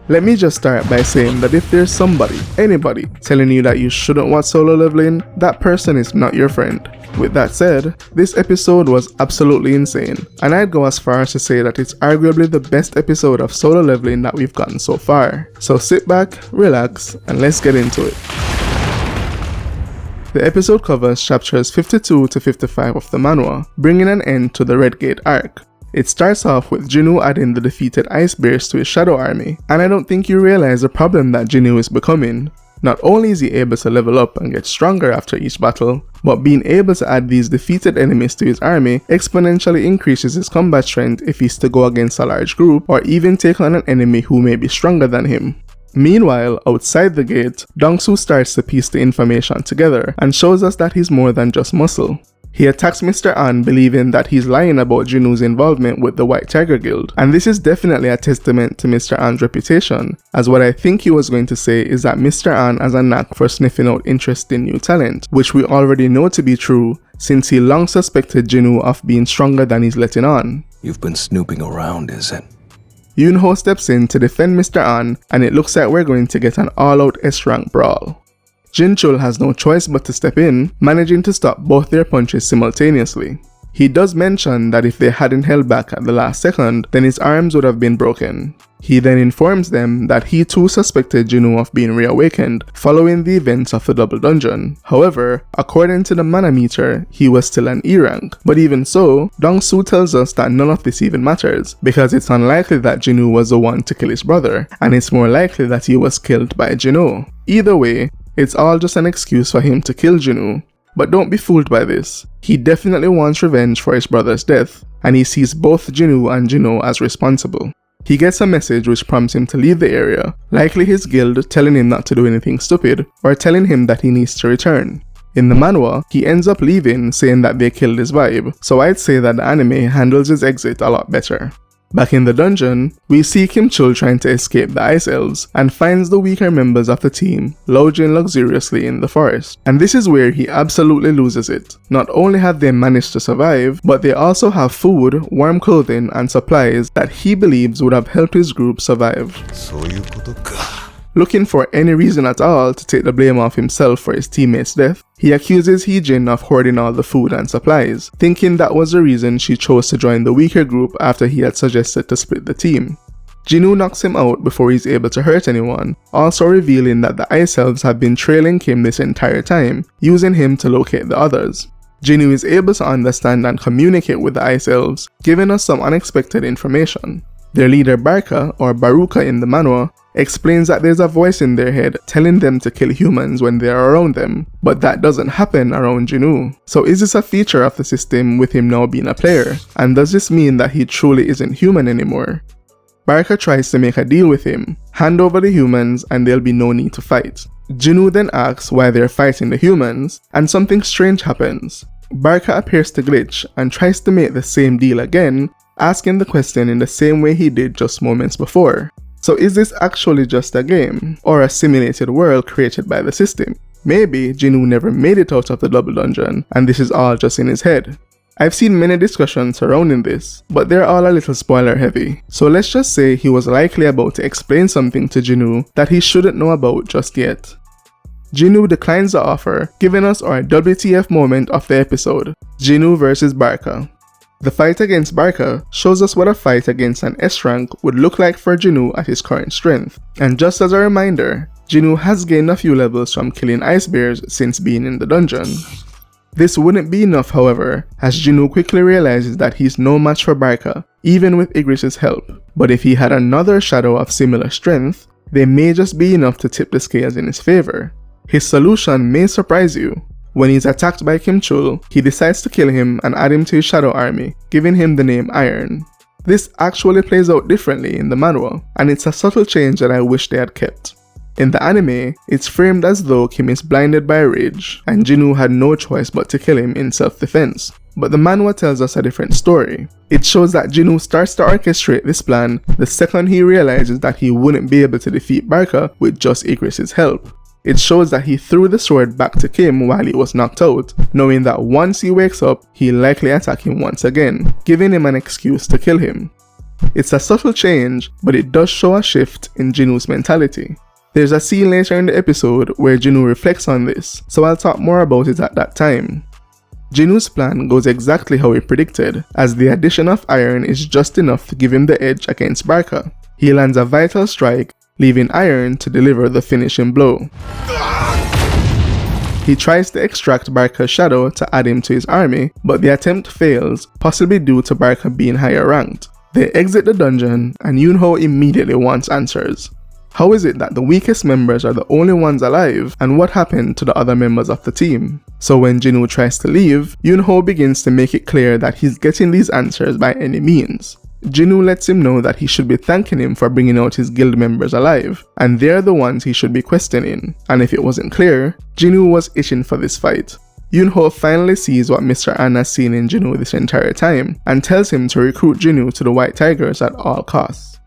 Let me just start by saying that if there's somebody, anybody, telling you that you shouldn't watch solo leveling, that person is not your friend. With that said, this episode was absolutely insane, and I'd go as far as to say that it's arguably the best episode of solo leveling that we've gotten so far. So sit back, relax, and let's get into it. The episode covers chapters 52 to 55 of the manhwa, bringing an end to the Red Gate arc. It starts off with Jinu adding the defeated Ice Bears to his shadow army, and I don't think you realize the problem that Jinu is becoming. Not only is he able to level up and get stronger after each battle, but being able to add these defeated enemies to his army exponentially increases his combat strength if he's to go against a large group or even take on an enemy who may be stronger than him. Meanwhile, outside the gate, Dong-soo starts to piece the information together and shows us that he's more than just muscle. He attacks Mr. An, believing that he's lying about Jinu's involvement with the White Tiger Guild, and this is definitely a testament to Mr. An's reputation, as what I think he was going to say is that Mr. An has a knack for sniffing out interesting new talent, which we already know to be true since he long suspected Jinu of being stronger than he's letting on. You've been snooping around, is it? Yoonho steps in to defend Mr. An, and it looks like we're going to get an all-out S-rank brawl. Jinchul has no choice but to step in, managing to stop both their punches simultaneously. He does mention that if they hadn't held back at the last second, then his arms would have been broken. He then informs them that he too suspected Jinu of being reawakened following the events of the double dungeon. However, according to the mana meter, he was still an E rank. But even so, Dong-soo tells us that none of this even matters, because it's unlikely that Jinu was the one to kill his brother, and it's more likely that he was killed by Jinu. Either way, it's all just an excuse for him to kill Jinu. But don't be fooled by this. He definitely wants revenge for his brother's death, and he sees both Jinu and Jinu as responsible. He gets a message which prompts him to leave the area, likely his guild telling him not to do anything stupid, or telling him that he needs to return. In the manhwa, he ends up leaving saying that they killed his vibe, so I'd say that the anime handles his exit a lot better. Back in the dungeon, we see Kim Chul trying to escape the Ice Elves and finds the weaker members of the team lounging luxuriously in the forest. And this is where he absolutely loses it. Not only have they managed to survive, but they also have food, warm clothing, and supplies that he believes would have helped his group survive. Looking for any reason at all to take the blame off himself for his teammate's death, he accuses Heejin of hoarding all the food and supplies, thinking that was the reason she chose to join the weaker group after he had suggested to split the team. Jinu knocks him out before he's able to hurt anyone, also revealing that the Ice Elves have been trailing Kim this entire time, using him to locate the others. Jinu is able to understand and communicate with the Ice Elves, giving us some unexpected information. Their leader Barca, or Baruka in the manhwa, explains that there's a voice in their head telling them to kill humans when they are around them, but that doesn't happen around Jinu. So is this a feature of the system with him now being a player? And does this mean that he truly isn't human anymore? Barca tries to make a deal with him, hand over the humans and there'll be no need to fight. Jinu then asks why they're fighting the humans, and something strange happens. Barca appears to glitch and tries to make the same deal again, asking the question in the same way he did just moments before. So is this actually just a game, or a simulated world created by the system? Maybe Jinu never made it out of the double dungeon, and this is all just in his head. I've seen many discussions surrounding this, but they're all a little spoiler heavy, so let's just say he was likely about to explain something to Jinu that he shouldn't know about just yet. Jinu declines the offer, giving us our WTF moment of the episode, Jinu versus Barca. The fight against Barca shows us what a fight against an S-rank would look like for Jinu at his current strength. And just as a reminder, Jinu has gained a few levels from killing Ice Bears since being in the dungeon. This wouldn't be enough, however, as Jinu quickly realizes that he's no match for Barca, even with Igris's help. But if he had another shadow of similar strength, they may just be enough to tip the scales in his favor. His solution may surprise you. When he's attacked by Kim Chul, he decides to kill him and add him to his shadow army, giving him the name Iron. This actually plays out differently in the manhwa, and it's a subtle change that I wish they had kept. In the anime, it's framed as though Kim is blinded by rage, and Jinu had no choice but to kill him in self-defense. But the manhwa tells us a different story. It shows that Jinu starts to orchestrate this plan the second he realizes that he wouldn't be able to defeat Barca with just Igris's help. It shows that he threw the sword back to Kim while he was knocked out, knowing that once he wakes up, he'll likely attack him once again, giving him an excuse to kill him. It's a subtle change, but it does show a shift in Jinwoo's mentality. There's a scene later in the episode where Jinu reflects on this, so I'll talk more about it at that time. Jinwoo's plan goes exactly how he predicted, as the addition of iron is just enough to give him the edge against Barca. He lands a vital strike, leaving iron to deliver the finishing blow. He tries to extract Barca's shadow to add him to his army, but the attempt fails, possibly due to Barca being higher ranked. They exit the dungeon, and Yoonho immediately wants answers. How is it that the weakest members are the only ones alive, and what happened to the other members of the team? So when Jinwoo tries to leave, Yoonho begins to make it clear that he's getting these answers by any means. Jinu lets him know that he should be thanking him for bringing out his guild members alive, and they're the ones he should be questioning, and if it wasn't clear, Jinu was itching for this fight. Yoonho finally sees what Mr. An has seen in Jinu this entire time, and tells him to recruit Jinu to the White Tigers at all costs.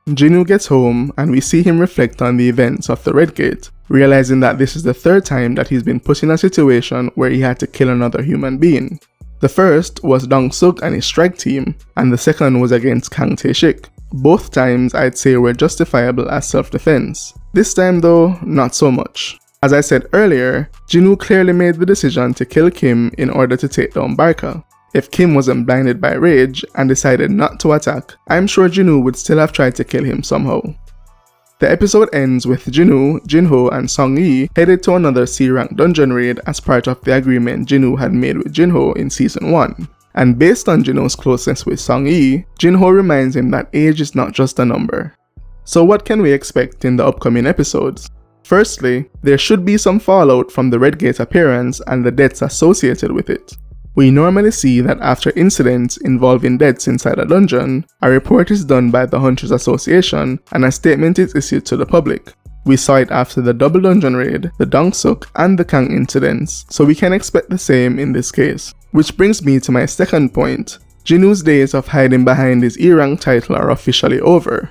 Jinu gets home, and we see him reflect on the events of the Red Gate, realizing that this is the third time that he's been put in a situation where he had to kill another human being. The first was Dong-suk and his strike team, and the second was against Kang Tae-shik. Both times I'd say were justifiable as self-defense. This time though, not so much. As I said earlier, Jinu clearly made the decision to kill Kim in order to take down Barca. If Kim wasn't blinded by rage and decided not to attack, I'm sure Jinu would still have tried to kill him somehow. The episode ends with Jinu, Jinho, and Song-yi headed to another C-rank dungeon raid as part of the agreement Jinu had made with Jinho in Season 1. And based on Jinho's closeness with Song-yi, Jinho reminds him that age is not just a number. So what can we expect in the upcoming episodes? Firstly, there should be some fallout from the Red Gate appearance and the deaths associated with it. We normally see that after incidents involving deaths inside a dungeon, a report is done by the Hunters Association and a statement is issued to the public. We saw it after the double dungeon raid, the Dong-suk, and the Kang incidents, so we can expect the same in this case. Which brings me to my second point. Jinu's days of hiding behind his E-rank title are officially over.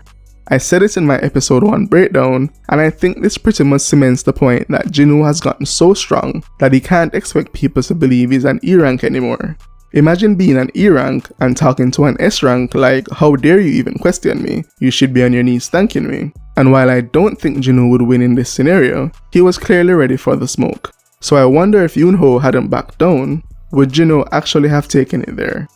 I said it in my episode 1 breakdown, and I think this pretty much cements the point that Jinu has gotten so strong that he can't expect people to believe he's an E-rank anymore. Imagine being an E-rank and talking to an S-rank like, how dare you even question me, you should be on your knees thanking me. And while I don't think Jinu would win in this scenario, he was clearly ready for the smoke. So I wonder if Yoonho hadn't backed down, would Jinu actually have taken it there?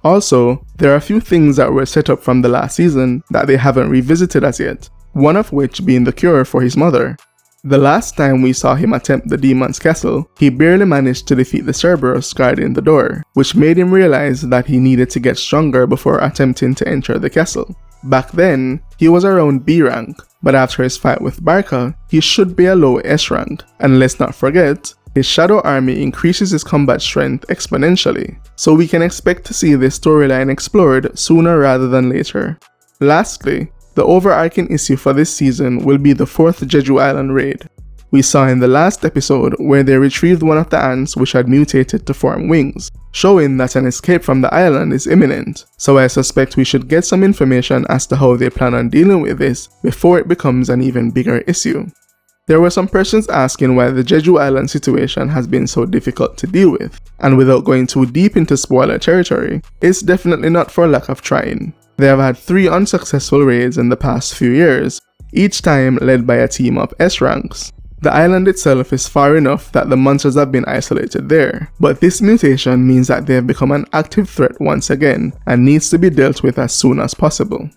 Also, there are a few things that were set up from the last season that they haven't revisited as yet, one of which being the cure for his mother. The last time we saw him attempt the Demon's Castle, he barely managed to defeat the Cerberus guarding the door, which made him realize that he needed to get stronger before attempting to enter the castle. Back then, he was around B rank, but after his fight with Barca, he should be a low S rank, and let's not forget, his Shadow Army increases his combat strength exponentially, so we can expect to see this storyline explored sooner rather than later. Lastly, the overarching issue for this season will be the 4th Jeju Island raid. We saw in the last episode where they retrieved one of the ants which had mutated to form wings, showing that an escape from the island is imminent, so I suspect we should get some information as to how they plan on dealing with this before it becomes an even bigger issue. There were some persons asking why the Jeju Island situation has been so difficult to deal with, and without going too deep into spoiler territory, it's definitely not for lack of trying. They have had 3 unsuccessful raids in the past few years, each time led by a team of S ranks. The island itself is far enough that the monsters have been isolated there, but this mutation means that they have become an active threat once again and needs to be dealt with as soon as possible.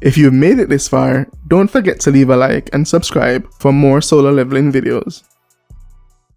If you've made it this far, don't forget to leave a like and subscribe for more solo leveling videos.